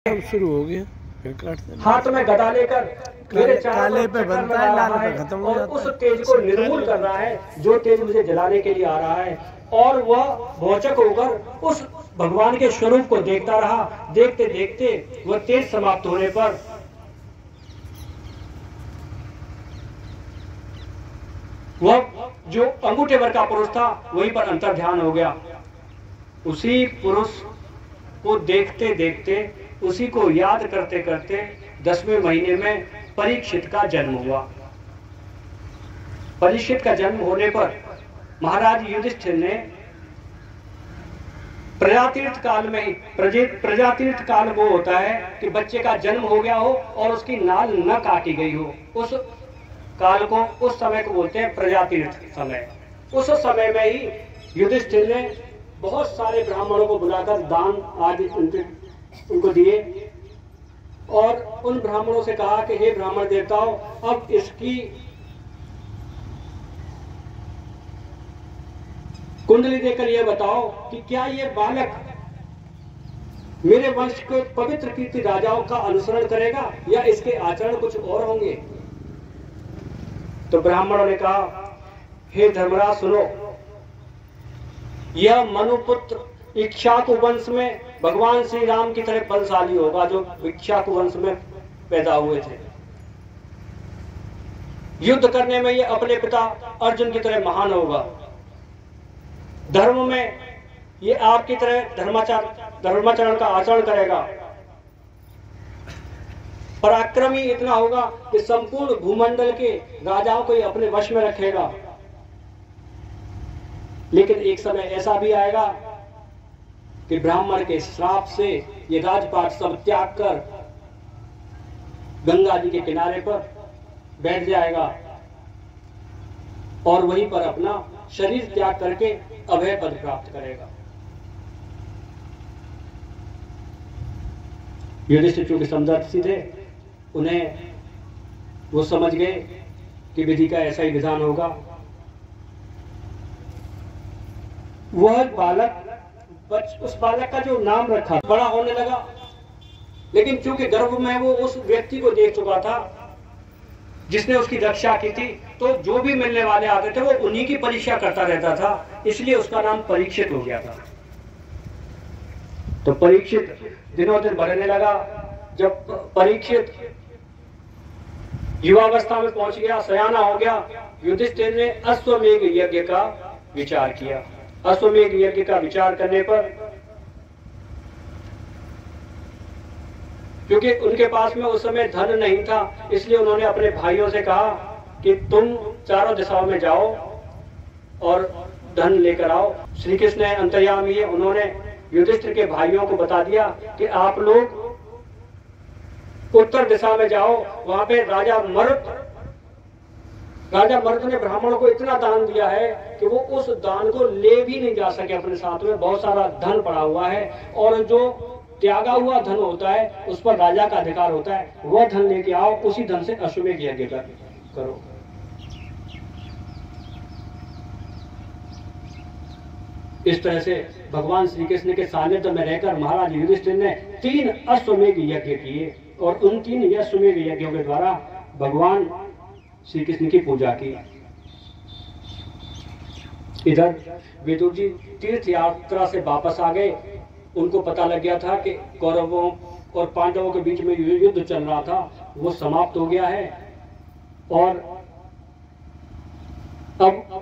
शुरू हो गया, फिर काटते हाथ में गदा लेकर मेरे काले पे बनता है, लाल पे खत्म हो और जाता उस है। तेज को निर्मूल कर रहा है जो तेज मुझे जलाने के लिए आ रहा है। और वह भौचक होकर उस भगवान के स्वरूप को देखता रहा। देखते देखते वह तेज समाप्त होने पर वह जो अंगूठे भर का पुरुष था वहीं पर अंतर ध्यान हो गया। उसी पुरुष को देखते देखते, उसी को याद करते करते 10वें महीने में परीक्षित का जन्म हुआ। परीक्षित का जन्म होने पर महाराज युधिष्ठिर ने प्रजातीर्थ काल में ही, प्रजातीर्थ काल वो होता है कि बच्चे का जन्म हो गया हो और उसकी नाल न काटी गई हो, उस काल को, उस समय को बोलते हैं प्रजातीर्थ समय। उस समय में ही युधिष्ठिर ने बहुत सारे ब्राह्मणों को बुलाकर दान आदि उनको दिए और उन ब्राह्मणों से कहा कि हे ब्राह्मण देवताओं, अब इसकी कुंडली देकर यह बताओ कि क्या ये बालक मेरे वंश के पवित्र कीर्ति राजाओं का अनुसरण करेगा या इसके आचरण कुछ और होंगे। तो ब्राह्मणों ने कहा, हे धर्मराज सुनो, यह मनुपुत्र इक्ष्वाकु वंश में भगवान श्री राम की तरह बलशाली होगा, जो इक्ष्वाकु वंश में पैदा हुए थे। युद्ध करने में यह अपने पिता अर्जुन की तरह महान होगा। धर्म में ये आपकी तरह धर्माचरण का आचरण करेगा। पराक्रमी इतना होगा कि संपूर्ण भूमंडल के राजाओं को ये अपने वश में रखेगा। लेकिन एक समय ऐसा भी आएगा कि ब्राह्मण के श्राप से ये राजपाट सब त्याग कर गंगा जी के किनारे पर बैठ जाएगा और वहीं पर अपना शरीर त्याग करके अभय पद प्राप्त करेगा। युधिष्ठिर चूंकि समदर्शी थे, उन्हें वो समझ गए कि विधि का ऐसा ही विधान होगा। वह बालक, उस बालक का जो नाम रखा, बड़ा होने लगा, लेकिन चूंकि गर्भ में वो उस व्यक्ति को देख चुका था जिसने उसकी रक्षा की थी, तो जो भी मिलने वाले आते थे वो उन्हीं की परीक्षा करता रहता था, इसलिए उसका नाम परीक्षित हो गया था। तो परीक्षित दिनों दिन बढ़ने लगा। जब परीक्षित युवावस्था में पहुंच गया, सयाना हो गया, युधिष्ठिर ने अश्वमेध यज्ञ का विचार किया। अश्वमेध यज्ञ का विचार करने पर, क्योंकि उनके पास में उस समय धन नहीं था, इसलिए उन्होंने अपने भाइयों से कहा कि तुम चारों दिशाओं में जाओ और धन लेकर आओ। श्री कृष्ण अंतर्यामी है, उन्होंने युधिष्ठिर के भाइयों को बता दिया कि आप लोग उत्तर दिशा में जाओ, वहां पे राजा मरुत ने ब्राह्मणों को इतना दान दिया है कि वो उस दान को ले भी नहीं जा सके अपने साथ में। बहुत सारा धन पड़ा हुआ है और जो त्यागा हुआ धन होता है उस पर राजा का अधिकार होता है। वह धन लेके आओ, उसी धन से अश्वमेध यज्ञ करो। इस तरह से भगवान श्री कृष्ण के सानिध्य में रहकर महाराज युधिष्ठिर ने 3 अश्वमेध यज्ञ किए और उन 3 अश्वमेध यज्ञों के द्वारा भगवान श्री कृष्ण की पूजा की। इधर विदुर जी तीर्थ यात्रा से वापस आ गए। उनको पता लग गया था कि कौरवों और पांडवों के बीच में युद्ध चल रहा था, वो समाप्त हो गया है और अब